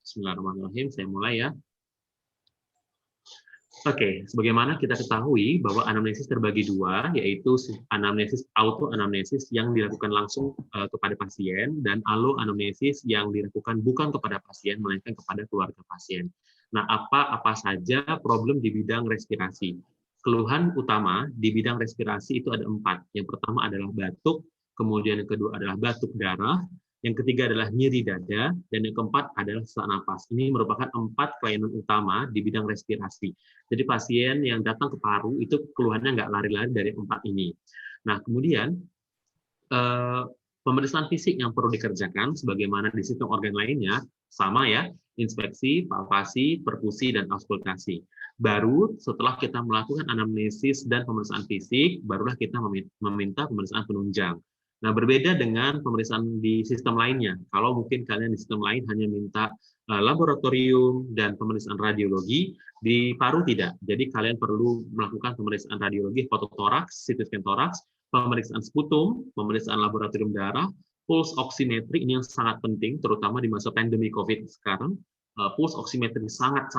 Bismillahirrahmanirrahim, saya mulai ya. Oke, sebagaimana kita ketahui bahwa anamnesis terbagi dua, yaitu anamnesis autoanamnesis yang dilakukan langsung kepada pasien, dan alloanamnesis yang dilakukan bukan kepada pasien, melainkan kepada keluarga pasien. Nah, apa saja problem di bidang respirasi? Keluhan utama di bidang respirasi itu ada 4. Yang pertama adalah batuk, kemudian yang kedua adalah batuk darah, yang ketiga adalah nyeri dada, dan yang keempat adalah sesak napas. Ini merupakan 4 kelainan utama di bidang respirasi. Jadi pasien yang datang ke paru itu keluhannya nggak lari-lari dari 4 ini. Nah, kemudian pemeriksaan fisik yang perlu dikerjakan, sebagaimana di sistem organ lainnya, sama ya, inspeksi, palpasi, perfusi, dan auskultasi. Baru setelah kita melakukan anamnesis dan pemeriksaan fisik, barulah kita meminta pemeriksaan penunjang. Nah, berbeda dengan pemeriksaan di sistem lainnya. Kalau mungkin kalian di sistem lain hanya minta laboratorium dan pemeriksaan radiologi, di paru tidak. Jadi kalian perlu melakukan pemeriksaan radiologi fototoraks, CT scan toraks, pemeriksaan sputum, pemeriksaan laboratorium darah, pulse oximetry, ini yang sangat penting, terutama di masa pandemi COVID sekarang. Pulse oximetry sangat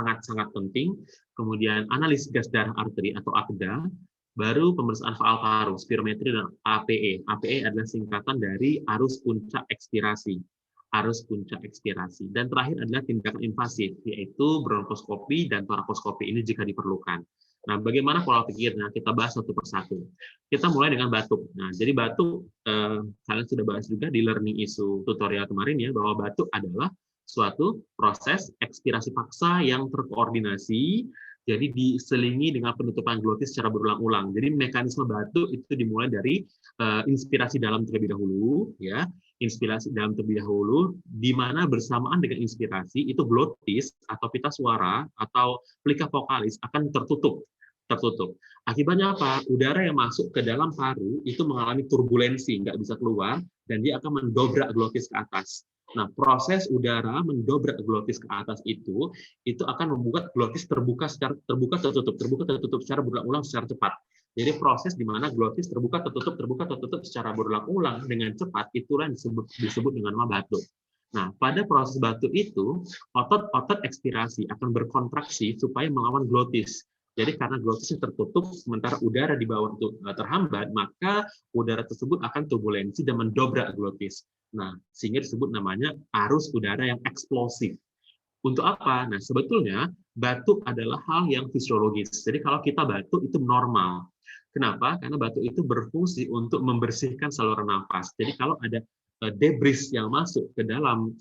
penting. Kemudian analisis gas darah arteri atau AKDA, baru pemeriksaan faal paru, spirometri, dan APE. APE adalah singkatan dari arus puncak ekspirasi. Dan terakhir adalah tindakan invasif, yaitu bronkoskopi dan torakoskopi ini jika diperlukan. Nah, bagaimana pola pikirnya? Kita bahas satu persatu. Kita mulai dengan batuk. Nah, jadi batuk, kalian sudah bahas juga di learning issue tutorial kemarin ya, bahwa batuk adalah suatu proses ekspirasi paksa yang terkoordinasi, jadi diselingi dengan penutupan glotis secara berulang-ulang. Jadi mekanisme batuk itu dimulai dari inspirasi dalam terlebih dahulu, ya, inspirasi dalam terlebih dahulu, di mana bersamaan dengan inspirasi itu glotis atau pita suara atau plika vokalis akan tertutup. Akibatnya apa? Udara yang masuk ke dalam paru itu mengalami turbulensi, nggak bisa keluar, dan dia akan mendobrak glotis ke atas. Nah, proses udara mendobrak glotis ke atas itu akan membuat glotis terbuka tertutup secara berulang-ulang secara cepat. Jadi proses di mana glotis terbuka tertutup secara berulang-ulang dengan cepat, itulah yang disebut dengan nama batuk. Nah, pada proses batuk itu otot ekspirasi akan berkontraksi supaya melawan glotis. Jadi karena glotisnya tertutup, sementara udara di bawah itu terhambat, maka udara tersebut akan turbulensi dan mendobrak glotis. Nah, sehingga disebut namanya arus udara yang eksplosif. Untuk apa? Nah, sebetulnya batuk adalah hal yang fisiologis. Jadi kalau kita batuk itu normal. Kenapa? Karena batuk itu berfungsi untuk membersihkan saluran nafas. Jadi kalau ada debris yang masuk ke dalam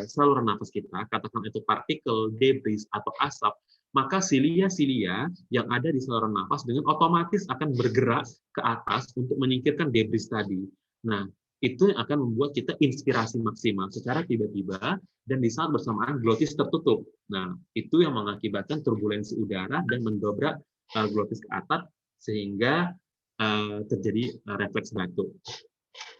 saluran nafas kita, katakan itu partikel, debris, atau asap, maka silia-silia yang ada di saluran nafas dengan otomatis akan bergerak ke atas untuk menyingkirkan debris tadi. Nah, itu yang akan membuat kita inspirasi maksimal secara tiba-tiba dan di saat bersamaan glotis tertutup. Nah, itu yang mengakibatkan turbulensi udara dan mendobrak glotis ke atas sehingga terjadi refleks batuk.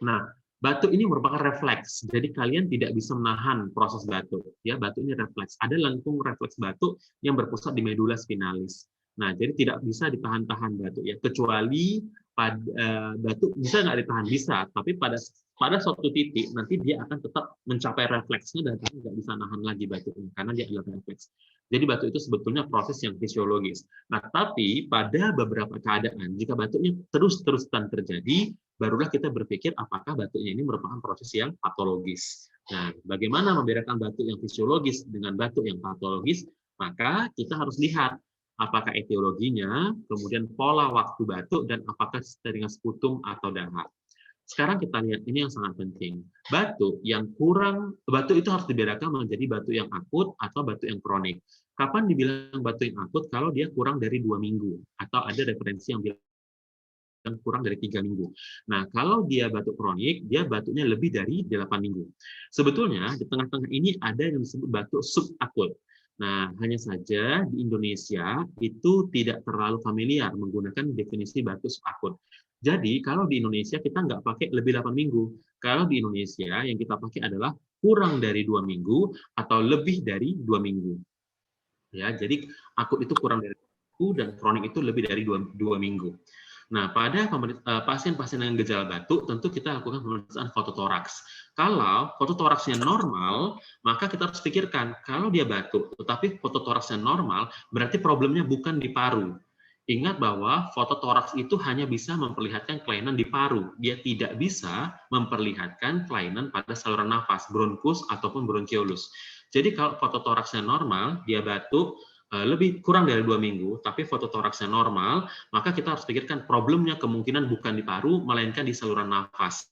Nah, batuk ini merupakan refleks, jadi kalian tidak bisa menahan proses batuk. Ya, batuk ini refleks. Ada lengkung refleks batuk yang berpusat di medula spinalis. Nah, jadi tidak bisa ditahan-tahan batuk ya, kecuali pada batuk bisa nggak ditahan, bisa, tapi pada suatu titik nanti dia akan tetap mencapai refleksnya dan nggak bisa nahan lagi batuknya karena dia adalah refleks. Jadi batuk itu sebetulnya proses yang fisiologis. Nah, tapi pada beberapa keadaan jika batuknya terus-terusan terjadi, barulah kita berpikir apakah batuknya ini merupakan proses yang patologis. Nah, bagaimana membedakan batuk yang fisiologis dengan batuk yang patologis? Maka kita harus lihat apakah etiologinya, kemudian pola waktu batuk, dan apakah dengan sputum atau dahak. Sekarang kita lihat ini yang sangat penting. Batuk itu harus dibedakan menjadi batuk yang akut atau batuk yang kronik. Kapan dibilang batuk yang akut? Kalau dia kurang dari 2 minggu, atau ada referensi yang bilang kurang dari 3 minggu. Nah, kalau dia batuk kronik, dia batuknya lebih dari 8 minggu. Sebetulnya di tengah-tengah ini ada yang disebut batuk subakut. Nah, hanya saja di Indonesia itu tidak terlalu familiar menggunakan definisi batuk subakut. Jadi, kalau di Indonesia kita nggak pakai lebih 8 minggu. Kalau di Indonesia yang kita pakai adalah kurang dari 2 minggu atau lebih dari 2 minggu. Ya, jadi akut itu kurang dari 2 minggu dan kronik itu lebih dari 2 minggu. Nah, pada pasien-pasien dengan gejala batuk, tentu kita lakukan pemeriksaan fototoraks. Kalau fototoraksnya normal, maka kita harus pikirkan, kalau dia batuk, tetapi fototoraksnya normal, berarti problemnya bukan di paru. Ingat bahwa fototoraks itu hanya bisa memperlihatkan kelainan di paru. Dia tidak bisa memperlihatkan kelainan pada saluran nafas, bronkus ataupun bronkiolus. Jadi kalau fototoraksnya normal, dia batuk, lebih kurang dari 2 minggu, tapi fototoraksnya normal, maka kita harus pikirkan problemnya kemungkinan bukan di paru, melainkan di saluran nafas.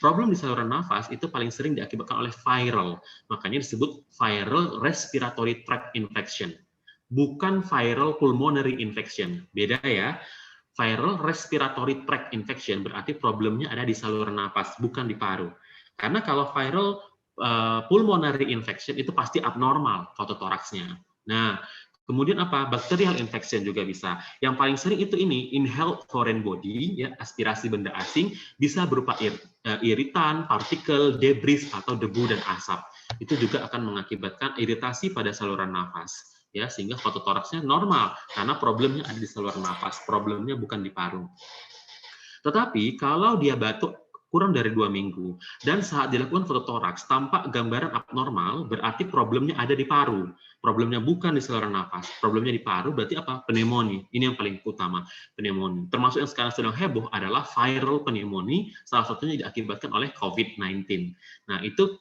Problem di saluran nafas itu paling sering diakibatkan oleh viral, makanya disebut viral respiratory tract infection. Bukan viral pulmonary infection, beda ya. Viral respiratory tract infection berarti problemnya ada di saluran nafas, bukan di paru. Karena kalau viral pulmonary infection itu pasti abnormal fototoraksnya. Nah, kemudian apa? Bacterial infection juga bisa. Yang paling sering itu ini, inhaled foreign body, ya, aspirasi benda asing, bisa berupa iritan, partikel, debris, atau debu dan asap. Itu juga akan mengakibatkan iritasi pada saluran nafas. Ya, sehingga fototoraksnya normal, karena problemnya ada di saluran nafas, problemnya bukan di paru. Tetapi kalau dia batuk kurang dari 2 minggu, dan saat dilakukan fototoraks tampak gambaran abnormal, berarti problemnya ada di paru. Problemnya bukan di saluran nafas, problemnya di paru, berarti apa? Pneumonia. Ini yang paling utama, pneumonia. Termasuk yang sekarang sedang heboh adalah viral pneumonia, salah satunya diakibatkan oleh COVID-19. Nah, itu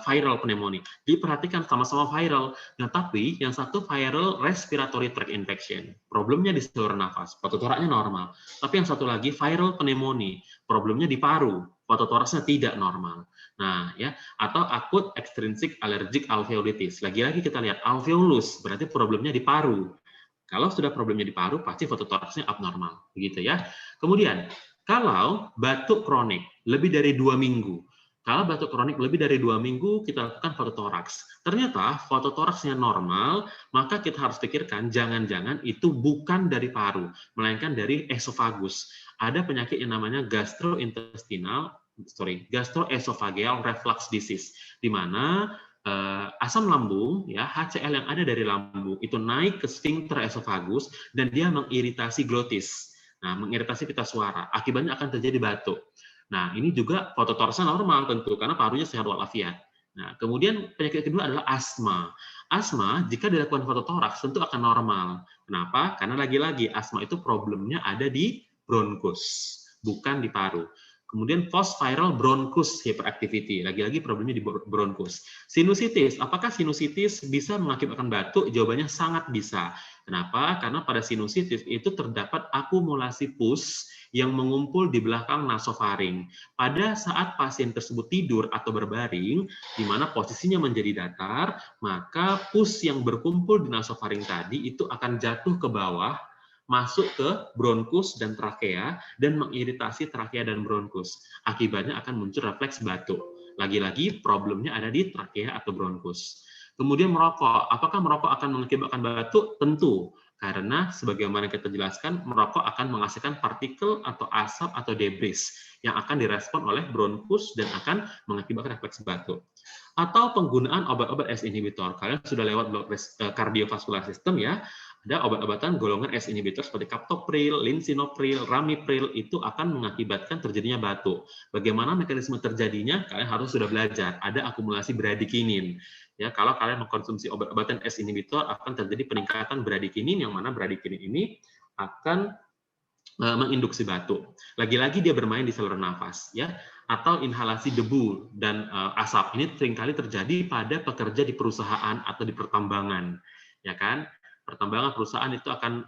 viral pneumonia. Diperhatikan sama-sama viral. Nah, tapi yang satu viral respiratory tract infection. Problemnya di saluran nafas, fototoraksnya normal. Tapi yang satu lagi viral pneumonia, problemnya di paru, fototoraksnya tidak normal. Nah, ya, atau akut extrinsic allergic alveolitis. Lagi-lagi kita lihat alveolus, berarti problemnya di paru. Kalau sudah problemnya di paru, pasti fototoraksnya abnormal, begitu ya. Kemudian, kalau batuk kronik lebih dari 2 minggu, kalau batuk kronik lebih dari 2 minggu, kita lakukan fototoraks. Ternyata fototoraksnya normal, maka kita harus pikirkan jangan-jangan itu bukan dari paru, melainkan dari esofagus. Ada penyakit yang namanya gastroesophageal reflux disease, di mana asam lambung, ya, HCl yang ada dari lambung itu naik ke sphincter esofagus dan dia mengiritasi glotis. Nah, mengiritasi pita suara. Akibatnya akan terjadi batuk. Nah, ini juga fototoraksnya normal tentu, karena parunya sehat walafiat. Nah, kemudian penyakit kedua adalah asma. Asma, jika dilakukan fototoraks, tentu akan normal. Kenapa? Karena lagi-lagi, asma itu problemnya ada di bronkus, bukan di paru. Kemudian post-viral bronchus hyperactivity, lagi-lagi problemnya di bronkus. Sinusitis, apakah sinusitis bisa mengakibatkan batuk? Jawabannya sangat bisa. Kenapa? Karena pada sinusitis itu terdapat akumulasi pus yang mengumpul di belakang nasofaring. Pada saat pasien tersebut tidur atau berbaring, di mana posisinya menjadi datar, maka pus yang berkumpul di nasofaring tadi itu akan jatuh ke bawah, masuk ke bronkus dan trakea, dan mengiritasi trakea dan bronkus. Akibatnya akan muncul refleks batuk. Lagi-lagi problemnya ada di trakea atau bronkus. Kemudian merokok. Apakah merokok akan mengakibatkan batuk? Tentu. Karena sebagaimana kita jelaskan, merokok akan menghasilkan partikel atau asap atau debris yang akan direspon oleh bronkus dan akan mengakibatkan refleks batuk. Atau penggunaan obat-obat ACE inhibitor. Kalian sudah lewat blok kardiovaskular system ya. Ada obat-obatan golongan ACE inhibitor seperti captopril, lisinopril, ramipril, itu akan mengakibatkan terjadinya batuk. Bagaimana mekanisme terjadinya? Kalian harus sudah belajar. Ada akumulasi bradikinin. Ya, kalau kalian mengkonsumsi obat-obatan ACE inhibitor akan terjadi peningkatan bradikinin, yang mana bradikinin ini akan menginduksi batuk. Lagi-lagi dia bermain di saluran nafas, ya, atau inhalasi debu dan asap. Ini seringkali terjadi pada pekerja di perusahaan atau di pertambangan, ya kan? Pertambangan perusahaan itu akan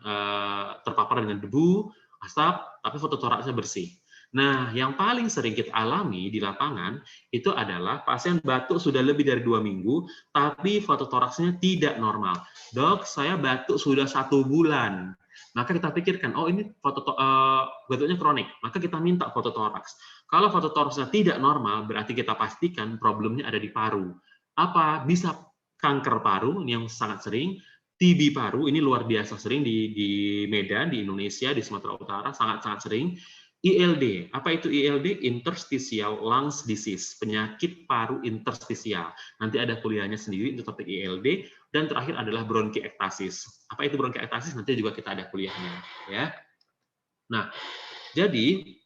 terpapar dengan debu, asap, tapi fototoraksnya bersih. Nah, yang paling sering kita alami di lapangan itu adalah pasien batuk sudah lebih dari 2 minggu, tapi fototoraksnya tidak normal. Dok, saya batuk sudah 1 bulan. Maka kita pikirkan, oh ini batuknya kronik, maka kita minta fototoraks. Kalau fototoraksnya tidak normal, berarti kita pastikan problemnya ada di paru. Apa? Bisa kanker paru, ini yang sangat sering. TB paru, ini luar biasa sering di Medan, di Indonesia, di Sumatera Utara, sangat-sangat sering. ILD, apa itu ILD? Interstitial Lungs Disease, penyakit paru interstisial. Nanti ada kuliahnya sendiri untuk topik ILD. Dan terakhir adalah bronkiektasis. Apa itu bronkiektasis? Nanti juga kita ada kuliahnya. Ya. Nah, jadi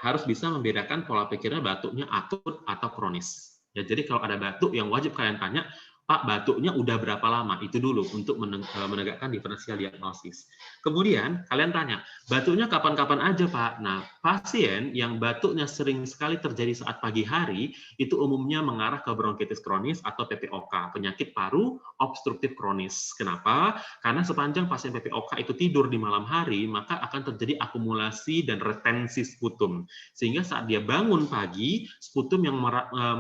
harus bisa membedakan pola pikirnya batuknya akut atau kronis. Ya, jadi kalau ada batuk yang wajib kalian tanya, Pak, batuknya udah berapa lama? Itu dulu untuk menegakkan diferensial diagnosis. Kemudian kalian tanya, batuknya kapan-kapan aja, Pak? Nah, pasien yang batuknya sering sekali terjadi saat pagi hari, itu umumnya mengarah ke bronkitis kronis atau PPOK, penyakit paru obstruktif kronis. Kenapa? Karena sepanjang pasien PPOK itu tidur di malam hari, maka akan terjadi akumulasi dan retensi sputum. Sehingga saat dia bangun pagi, sputum yang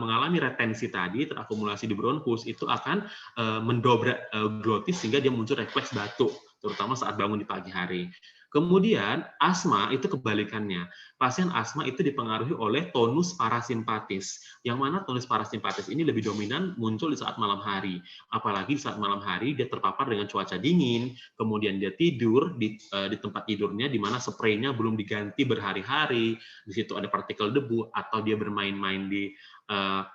mengalami retensi tadi, terakumulasi di bronkus, itu akan mendobrak glotis sehingga dia muncul refleks batuk, terutama saat bangun di pagi hari. Kemudian asma itu kebalikannya. Pasien asma itu dipengaruhi oleh tonus parasimpatis. Yang mana tonus parasimpatis ini lebih dominan muncul di saat malam hari. Apalagi saat malam hari dia terpapar dengan cuaca dingin, kemudian dia tidur di tempat tidurnya di mana spraynya belum diganti berhari-hari, di situ ada partikel debu, atau dia bermain-main di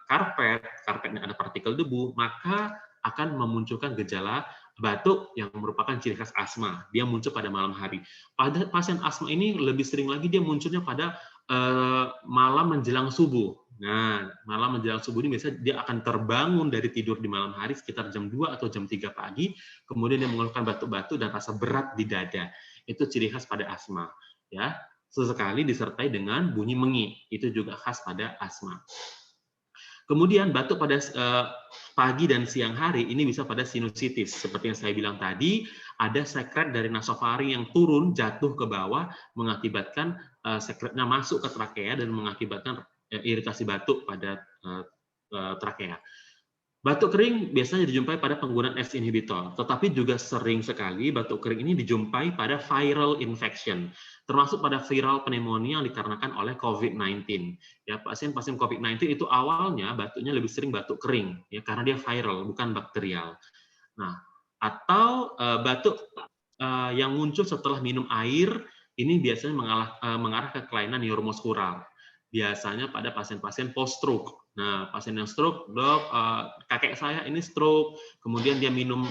karpetnya ada partikel debu, maka akan memunculkan gejala batuk yang merupakan ciri khas asma. Dia muncul pada malam hari. Pada pasien asma ini lebih sering lagi dia munculnya pada malam menjelang subuh. Nah, malam menjelang subuh ini biasanya dia akan terbangun dari tidur di malam hari sekitar jam 2 atau jam 3 pagi, kemudian dia mengeluhkan batuk-batuk dan rasa berat di dada. Itu ciri khas pada asma. Ya, sesekali disertai dengan bunyi mengik. Itu juga khas pada asma. Kemudian batuk pada pagi dan siang hari ini bisa pada sinusitis. Seperti yang saya bilang tadi, ada sekret dari nasofaring yang turun jatuh ke bawah mengakibatkan sekretnya masuk ke trakea dan mengakibatkan iritasi batuk pada trakea. Batuk kering biasanya dijumpai pada penggunaan ACE inhibitor, tetapi juga sering sekali batuk kering ini dijumpai pada viral infection, termasuk pada viral pneumonia yang dikarenakan oleh COVID-19. Ya, pasien-pasien COVID-19 itu awalnya batuknya lebih sering batuk kering, ya karena dia viral, bukan bakterial. Nah, atau batuk yang muncul setelah minum air, ini biasanya mengarah ke kelainan neuromuskular. Biasanya pada pasien-pasien post-stroke. Nah, pasien yang stroke, dok, kakek saya ini stroke, kemudian dia minum,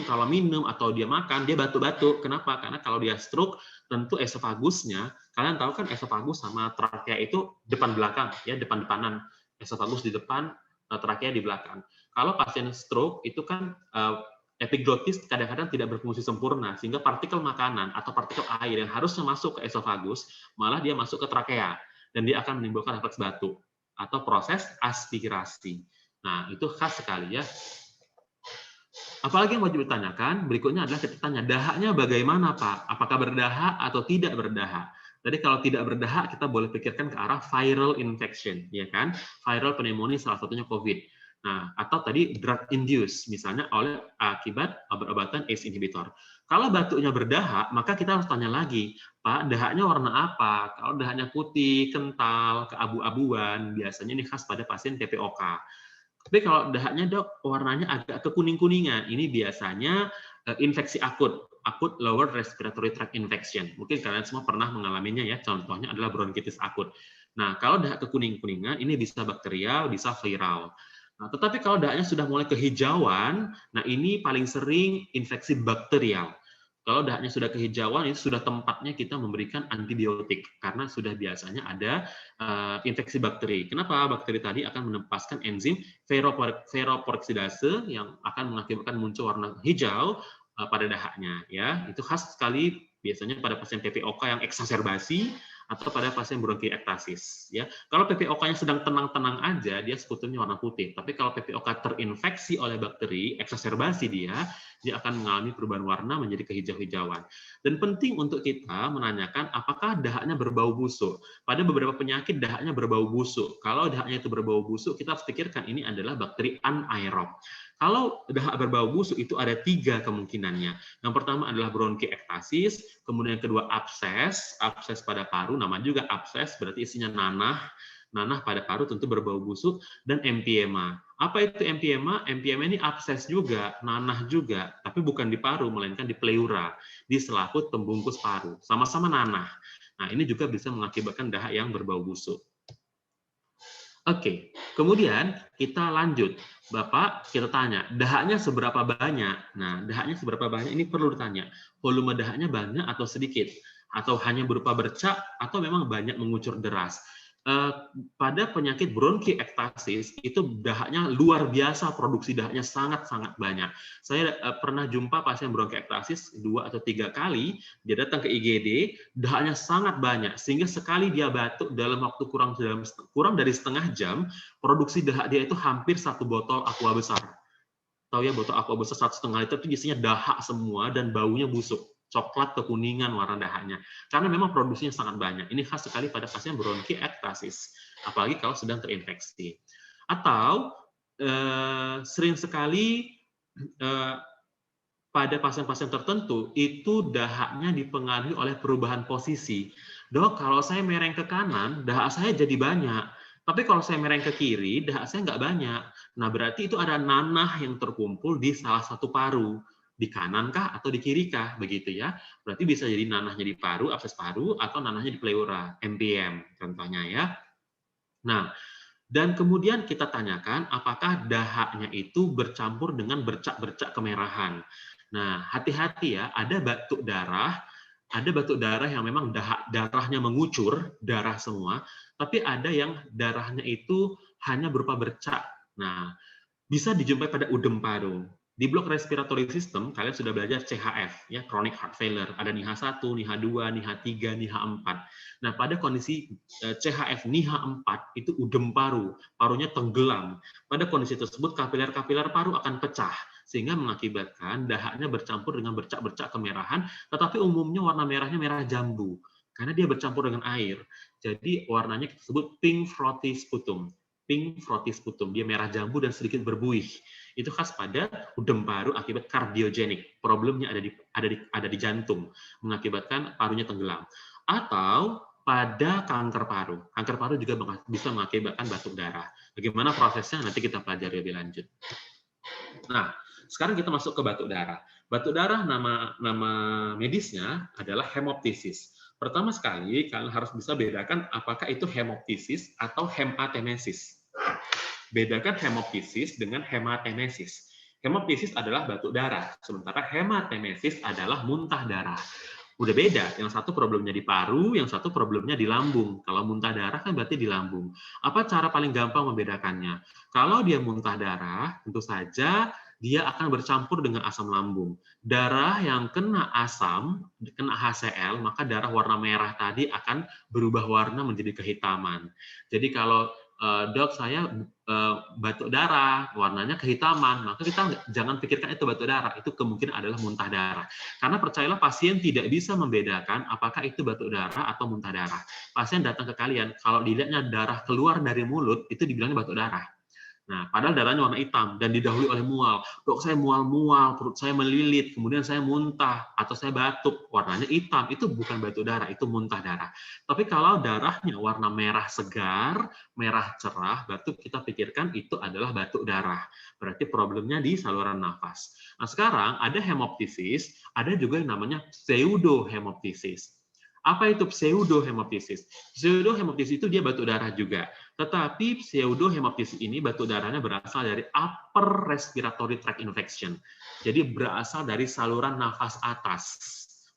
kalau minum atau dia makan, dia batuk-batuk. Kenapa? Karena kalau dia stroke, tentu esofagusnya, kalian tahu kan esofagus sama trakea itu depan-belakang, ya depan-depanan. Esofagus di depan, trakea di belakang. Kalau pasien stroke, itu kan epiglotis kadang-kadang tidak berfungsi sempurna, sehingga partikel makanan atau partikel air yang harusnya masuk ke esofagus, malah dia masuk ke trakea, dan dia akan menimbulkan refleks batuk atau proses aspirasi. Nah, itu khas sekali ya. Apalagi yang wajib ditanyakan, berikutnya adalah kita tanya, dahaknya bagaimana Pak? Apakah berdahak atau tidak berdahak? Jadi kalau tidak berdahak, kita boleh pikirkan ke arah viral infection, ya kan? Viral pneumonia salah satunya COVID. Nah, atau tadi drug induced, misalnya oleh akibat obat-obatan ACE inhibitor. Kalau batuknya berdahak, maka kita harus tanya lagi, Pak, dahaknya warna apa? Kalau dahaknya putih, kental, keabu-abuan, biasanya ini khas pada pasien PPOK. Tapi kalau dahaknya dok, warnanya agak kekuning-kuningan, ini biasanya infeksi akut lower respiratory tract infection. Mungkin kalian semua pernah mengalaminya ya, contohnya adalah bronkitis akut. Nah, kalau dahak kekuning-kuningan, ini bisa bakterial, bisa viral. Nah, tetapi kalau dahaknya sudah mulai kehijauan, nah ini paling sering infeksi bakterial. Kalau dahaknya sudah kehijauan, itu sudah tempatnya kita memberikan antibiotik, karena sudah biasanya ada infeksi bakteri. Kenapa? Bakteri tadi akan menempaskan enzim veroporoksidase yang akan mengakibatkan muncul warna hijau pada dahaknya. Ya, itu khas sekali biasanya pada pasien PPOK yang eksaserbasi atau pada pasien bronkiektasis. Ya, kalau PPOK-nya sedang tenang-tenang aja, dia sebetulnya warna putih. Tapi kalau PPOK terinfeksi oleh bakteri, eksaserbasi dia akan mengalami perubahan warna menjadi kehijau-hijauan. Dan penting untuk kita menanyakan apakah dahaknya berbau busuk. Pada beberapa penyakit dahaknya berbau busuk. Kalau dahaknya itu berbau busuk, kita harus pikirkan ini adalah bakteri anaerob. Kalau dahak berbau busuk itu ada 3 kemungkinannya. Yang pertama adalah bronkiektasis, kemudian yang kedua abses pada paru, nama juga abses berarti isinya nanah pada paru tentu berbau busuk, dan empiema. Apa itu empiema? Empiema ini abses juga, nanah juga, tapi bukan di paru, melainkan di pleura, di selaput pembungkus paru. Sama-sama nanah. Nah, ini juga bisa mengakibatkan dahak yang berbau busuk. Oke, kemudian kita lanjut. Bapak, kita tanya, dahaknya seberapa banyak? Nah, dahaknya seberapa banyak ini perlu ditanya. Volume dahaknya banyak atau sedikit? atau hanya berupa bercak, atau memang banyak mengucur deras. Pada penyakit bronkiektasis itu dahaknya luar biasa, produksi dahaknya sangat-sangat banyak. Saya pernah jumpa pasien bronkiektasis 2 atau 3 kali, dia datang ke IGD, dahaknya sangat banyak, sehingga sekali dia batuk dalam waktu kurang dari setengah jam, produksi dahak dia itu hampir 1 botol aqua besar. Tahu ya, botol aqua besar 1,5 liter itu isinya dahak semua dan baunya busuk. Coklat kekuningan warna dahaknya. Karena memang produksinya sangat banyak. Ini khas sekali pada pasien bronkiektasis, apalagi kalau sedang terinfeksi. Atau sering sekali pada pasien-pasien tertentu itu dahaknya dipengaruhi oleh perubahan posisi. Dok, kalau saya mereng ke kanan, dahak saya jadi banyak. Tapi kalau saya mereng ke kiri, dahak saya nggak banyak. Nah, berarti itu ada nanah yang terkumpul di salah satu paru. Di kanan kah atau di kiri kah? Begitu ya. Berarti bisa jadi nanahnya di paru, abses paru, atau nanahnya di pleura, MPM contohnya ya. Nah, dan kemudian kita tanyakan apakah dahaknya itu bercampur dengan bercak-bercak kemerahan. Nah, hati-hati ya, ada batuk darah yang memang darahnya mengucur, darah semua, tapi ada yang darahnya itu hanya berupa bercak. Nah, bisa dijumpai pada udem paru. Di blok respiratory system, kalian sudah belajar CHF, ya, chronic heart failure. Ada NIHA 1, NIHA 2, NIHA 3, NIHA 4. Nah, pada kondisi CHF NIHA 4, itu udem paru, parunya tenggelam. Pada kondisi tersebut, kapiler-kapiler paru akan pecah, sehingga mengakibatkan dahaknya bercampur dengan bercak-bercak kemerahan, tetapi umumnya warna merahnya merah jambu, karena dia bercampur dengan air. Jadi, warnanya kita sebut pink frothy sputum. Pink frothy sputum, dia merah jambu dan sedikit berbuih. Itu khas pada udem paru akibat kardiogenik. Problemnya ada di jantung, mengakibatkan parunya tenggelam. Atau pada kanker paru. Kanker paru juga bisa mengakibatkan batuk darah. Bagaimana prosesnya nanti kita pelajari lebih lanjut. Nah, sekarang kita masuk ke batuk darah. Batuk darah nama medisnya adalah hemoptysis. Pertama sekali, kalian harus bisa bedakan apakah itu hemoptysis atau hematemesis. Bedakan hemoptysis dengan hematemesis. Hemoptysis adalah batuk darah, sementara hematemesis adalah muntah darah. Udah beda, yang satu problemnya di paru, yang satu problemnya di lambung. Kalau muntah darah kan berarti di lambung. Apa cara paling gampang membedakannya? Kalau dia muntah darah, tentu saja dia akan bercampur dengan asam lambung. Darah yang kena asam, kena HCl, maka darah warna merah tadi akan berubah warna menjadi kehitaman. Jadi kalau dok saya batuk darah, warnanya kehitaman, maka kita jangan pikirkan itu batuk darah, itu kemungkinan adalah muntah darah. Karena percayalah pasien tidak bisa membedakan apakah itu batuk darah atau muntah darah. Pasien datang ke kalian, kalau dilihatnya darah keluar dari mulut, itu dibilangnya batuk darah. Nah, padahal darahnya warna hitam dan didahului oleh mual. Dok, saya mual-mual, perut saya melilit, kemudian saya muntah, atau saya batuk, warnanya hitam. Itu bukan batuk darah, itu muntah darah. Tapi kalau darahnya warna merah segar, merah cerah, batuk kita pikirkan itu adalah batuk darah. Berarti problemnya di saluran nafas. Nah, sekarang ada hemoptysis, ada juga yang namanya pseudohemoptysis. Apa itu pseudohemoptysis? Pseudohemoptysis itu dia batuk darah juga. Tetapi pseudohemoptysis ini batuk darahnya berasal dari upper respiratory tract infection. Jadi berasal dari saluran nafas atas.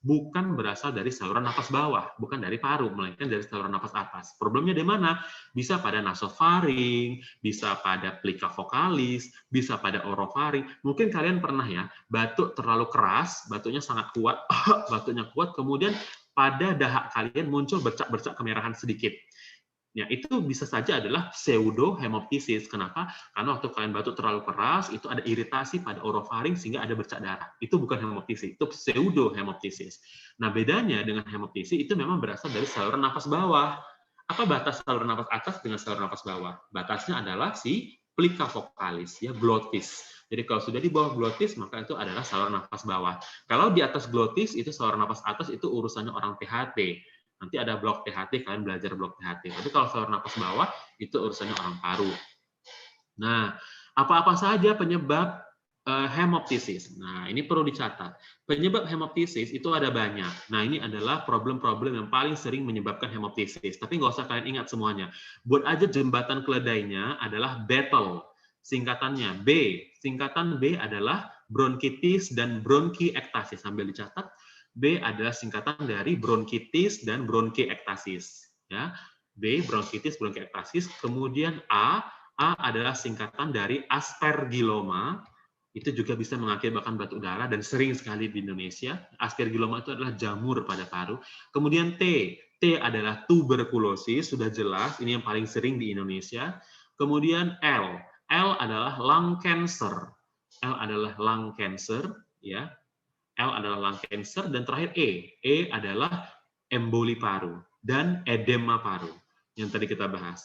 Bukan berasal dari saluran nafas bawah, bukan dari paru, melainkan dari saluran nafas atas. Problemnya di mana? Bisa pada nasofaring, bisa pada plika vokalis, bisa pada orofaring. Mungkin kalian pernah ya, batuk terlalu keras, batuknya sangat kuat, batuknya kuat, kemudian pada dahak kalian muncul bercak-bercak kemerahan sedikit. Ya, itu bisa saja adalah pseudohemoptysis. Kenapa? Karena waktu kalian batuk terlalu keras, itu ada iritasi pada orofaring sehingga ada bercak darah. Itu bukan hemoptysis, itu pseudohemoptysis. Nah, bedanya dengan hemoptysis itu memang berasal dari saluran nafas bawah. Apa batas saluran nafas atas dengan saluran nafas bawah? Batasnya adalah si plika vokalis, ya, glotis. Jadi kalau sudah di bawah glotis, maka itu adalah saluran nafas bawah. Kalau di atas glotis, itu saluran nafas atas, itu urusannya orang THT. Nanti ada blok THT, kalian belajar blok THT. Tapi kalau saluran nafas bawah, itu urusannya orang paru. Nah, apa-apa saja penyebab hemoptysis? Nah, ini perlu dicatat. Penyebab hemoptysis itu ada banyak. Nah, ini adalah problem-problem yang paling sering menyebabkan hemoptysis. Tapi nggak usah kalian ingat semuanya. Buat aja jembatan keledainya adalah battle. Singkatannya B. Singkatan B adalah bronkitis dan bronkiektasis. Sambil dicatat. B adalah singkatan dari bronkitis dan bronkiektasis. Ya, B bronkitis, bronkiektasis. Kemudian A adalah singkatan dari aspergilloma. Itu juga bisa mengakibatkan batuk darah dan sering sekali di Indonesia. Aspergilloma itu adalah jamur pada paru. Kemudian T adalah tuberkulosis, sudah jelas, ini yang paling sering di Indonesia. Kemudian L adalah lung cancer. L adalah lung cancer, ya. L adalah lung cancer, dan terakhir E adalah emboli paru dan edema paru yang tadi kita bahas.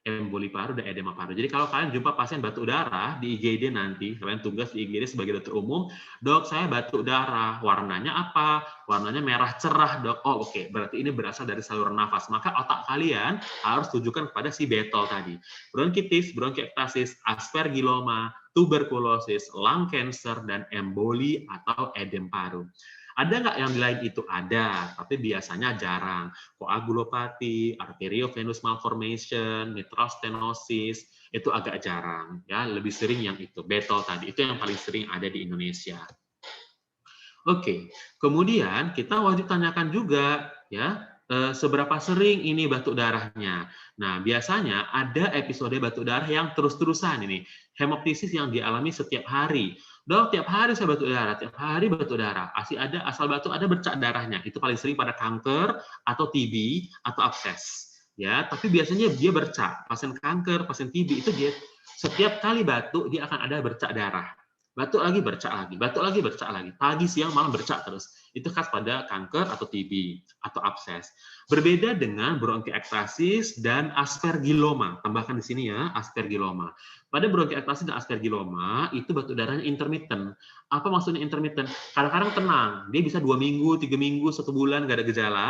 Emboli paru dan edema paru. Jadi kalau kalian jumpa pasien batuk darah di IGD nanti, kalian tugas di IGD sebagai dokter umum, dok saya batuk darah, warnanya apa? Warnanya merah cerah, dok. Oh oke, berarti ini berasal dari saluran nafas. Maka otak kalian harus tujukan kepada si betol tadi. Bronkitis, bronkiektasis, aspergilloma, tuberkulosis, lung cancer, dan emboli atau edem paru. Ada nggak yang lain itu? Ada, tapi biasanya jarang. Koagulopati, arteriovenous malformation, mitral stenosis, itu agak jarang. Ya, lebih sering yang itu, betol tadi. Itu yang paling sering ada di Indonesia. Oke, kemudian kita wajib tanyakan juga, ya, seberapa sering ini batuk darahnya. Nah, biasanya ada episode batuk darah yang terus-terusan ini. Hemoptisis yang dialami setiap hari. Dok, tiap hari saya batuk darah, tiap hari batuk darah. Asal batuk ada bercak darahnya. Itu paling sering pada kanker atau TB atau abses. Ya, tapi biasanya dia bercak. Pasien kanker, pasien TB itu dia setiap kali batuk dia akan ada bercak darah. Batuk lagi, bercak lagi, batuk lagi, bercak lagi. Pagi, siang, malam bercak terus. Itu khas pada kanker atau TB atau abses. Berbeda dengan bronkiektasis dan aspergilloma. Tambahkan di sini ya, aspergilloma. Pada bronkiektasis dan aspergilloma, itu batuk darahnya intermittent. Apa maksudnya intermittent? Kadang-kadang tenang, dia bisa 2 minggu, 3 minggu, 1 bulan, nggak ada gejala.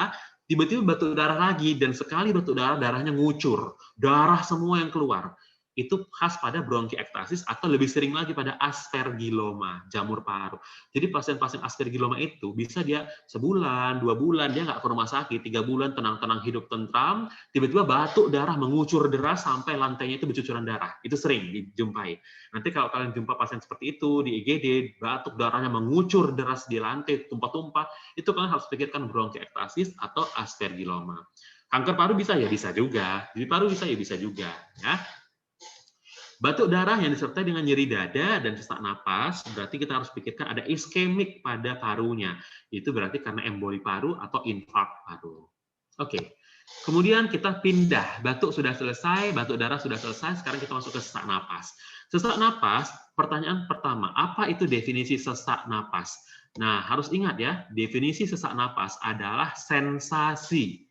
Tiba-tiba batuk darah lagi, dan sekali batuk darah, darahnya ngucur. Darah semua yang keluar. Itu khas pada bronkiektasis atau lebih sering lagi pada aspergilloma, jamur paru. Jadi pasien-pasien aspergilloma itu bisa dia sebulan, 2 bulan, dia nggak ke rumah sakit, 3 bulan tenang-tenang hidup tentram, tiba-tiba batuk darah mengucur deras sampai lantainya itu bercucuran darah. Itu sering dijumpai. Nanti kalau kalian jumpa pasien seperti itu di IGD, batuk darahnya mengucur deras di lantai, tumpah-tumpah, itu kalian harus pikirkan bronkiektasis atau aspergilloma. Kanker paru bisa ya, bisa juga. Jadi paru bisa ya, bisa juga. Ya. Batuk darah yang disertai dengan nyeri dada dan sesak napas, berarti kita harus pikirkan ada iskemik pada parunya. Itu berarti karena emboli paru atau infark paru. Oke, kemudian kita pindah. Batuk sudah selesai, batuk darah sudah selesai, sekarang kita masuk ke sesak napas. Sesak napas, pertanyaan pertama, apa itu definisi sesak napas? Nah, harus ingat ya, definisi sesak napas adalah sensasi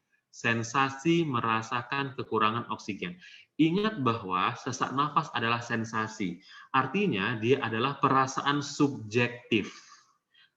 merasakan kekurangan oksigen. Ingat bahwa sesak nafas adalah sensasi. Artinya dia adalah perasaan subjektif.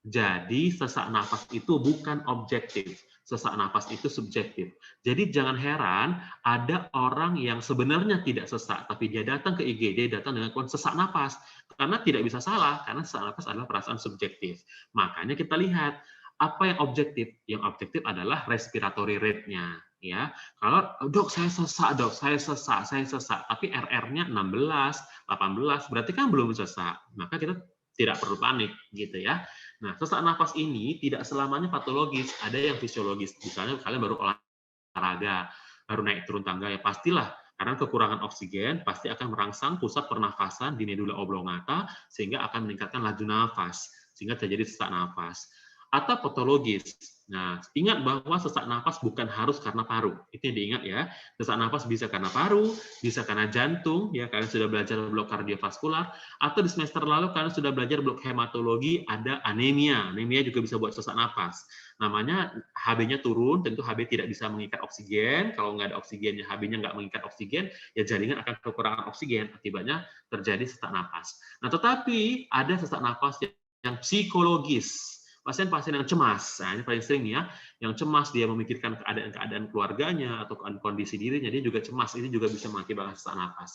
Jadi sesak nafas itu bukan objektif. Sesak nafas itu subjektif. Jadi jangan heran ada orang yang sebenarnya tidak sesak, tapi dia datang ke IGD, datang dengan sesak nafas. Karena tidak bisa salah, karena sesak nafas adalah perasaan subjektif. Makanya kita lihat, apa yang objektif? Yang objektif adalah respiratory rate-nya. Ya, kalau dok saya sesak, tapi RR-nya 16, 18, berarti kan belum sesak. Maka kita tidak perlu panik, gitu ya. Nah, sesak nafas ini tidak selamanya patologis, ada yang fisiologis. Misalnya kalian baru olahraga, baru naik turun tangga, ya pastilah karena kekurangan oksigen pasti akan merangsang pusat pernafasan di medula oblongata sehingga akan meningkatkan laju nafas, sehingga terjadi sesak nafas. Atau patologis. Nah, ingat bahwa sesak nafas bukan harus karena paru. Itu yang diingat ya. Sesak nafas bisa karena paru, bisa karena jantung, ya kalian sudah belajar blok kardiovaskular, atau di semester lalu kalian sudah belajar blok hematologi, ada anemia. Anemia juga bisa buat sesak nafas. Namanya HB-nya turun, tentu HB tidak bisa mengikat oksigen. Kalau nggak ada oksigennya, HB-nya nggak mengikat oksigen, ya jaringan akan kekurangan oksigen. Akibatnya terjadi sesak nafas. Nah, tetapi ada sesak nafas yang psikologis. Pasien-pasien yang cemas, nah ini paling sering ya, yang cemas dia memikirkan keadaan keluarganya atau kondisi dirinya, dia juga cemas, ini juga bisa mengakibatkan sesak napas.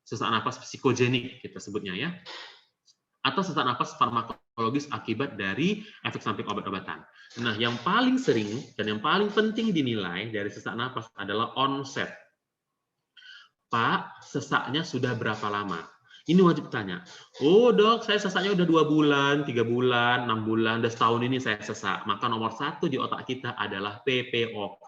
Sesak napas psikogenik kita sebutnya ya. Atau sesak napas farmakologis akibat dari efek samping obat-obatan. Nah, yang paling sering dan yang paling penting dinilai dari sesak napas adalah onset. Pak, sesaknya sudah berapa lama? Ini wajib tanya. Oh dok, saya sesaknya udah 2 bulan, 3 bulan, 6 bulan, udah setahun ini saya sesak. Maka nomor 1 di otak kita adalah PPOK,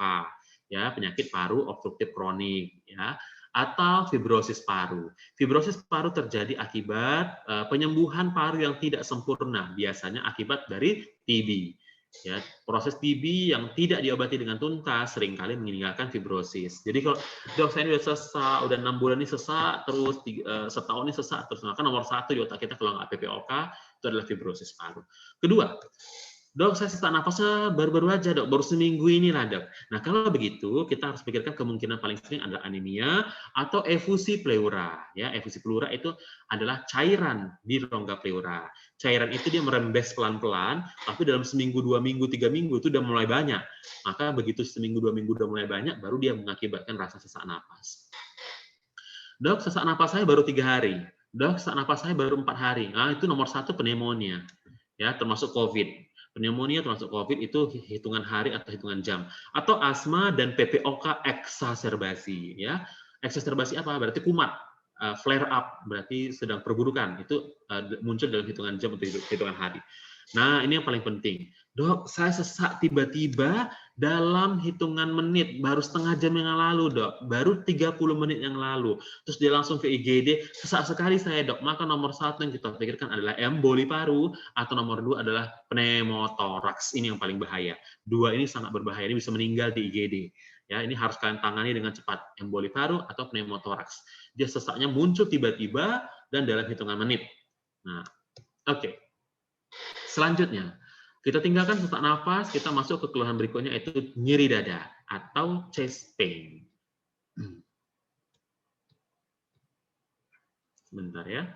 ya penyakit paru obstruktif kronik, ya atau fibrosis paru. Fibrosis paru terjadi akibat penyembuhan paru yang tidak sempurna, biasanya akibat dari TB. Ya, proses TB yang tidak diobati dengan tuntas seringkali meninggalkan fibrosis. Jadi kalau dok saya ini udah sesak, udah 6 bulan ini sesak, terus setahun ini sesak terus. Maka nomor 1 di otak kita kalau nggak PPOK itu adalah fibrosis paru. Kedua, dok saya sesak napasnya baru-baru aja dok, baru seminggu ini lah dok. Nah kalau begitu kita harus pikirkan kemungkinan paling sering adalah anemia atau efusi pleura. Ya, efusi pleura itu adalah cairan di rongga pleura. Cairan itu dia merembes pelan-pelan, tapi dalam seminggu, 2 minggu, 3 minggu itu udah mulai banyak. Maka begitu seminggu, 2 minggu udah mulai banyak, baru dia mengakibatkan rasa sesak napas. Dok, sesak napas saya baru 3 hari. Dok, sesak napas saya baru 4 hari. Nah, itu nomor 1 pneumonia. Ya, termasuk COVID. Pneumonia termasuk COVID itu hitungan hari atau hitungan jam. Atau asma dan PPOK eksaserbasi. Ya, eksaserbasi apa? Berarti kumat. Flare up, berarti sedang perburukan. Itu muncul dalam hitungan jam atau hitungan hari. Nah, ini yang paling penting. Dok, saya sesak tiba-tiba dalam hitungan menit, baru setengah jam yang lalu, dok. Baru 30 menit yang lalu. Terus dia langsung ke IGD, sesak sekali saya, dok. Maka nomor 1 yang kita pikirkan adalah emboli paru, atau nomor 2 adalah pneumotoraks. Ini yang paling bahaya. 2 ini sangat berbahaya, ini bisa meninggal di IGD. Ya, ini harus kalian tangani dengan cepat. Emboli paru atau pneumotoraks. Dia sesaknya muncul tiba-tiba dan dalam hitungan menit. Nah, oke. Selanjutnya, kita tinggalkan sesak nafas, kita masuk ke keluhan berikutnya, yaitu nyeri dada atau chest pain. Sebentar ya.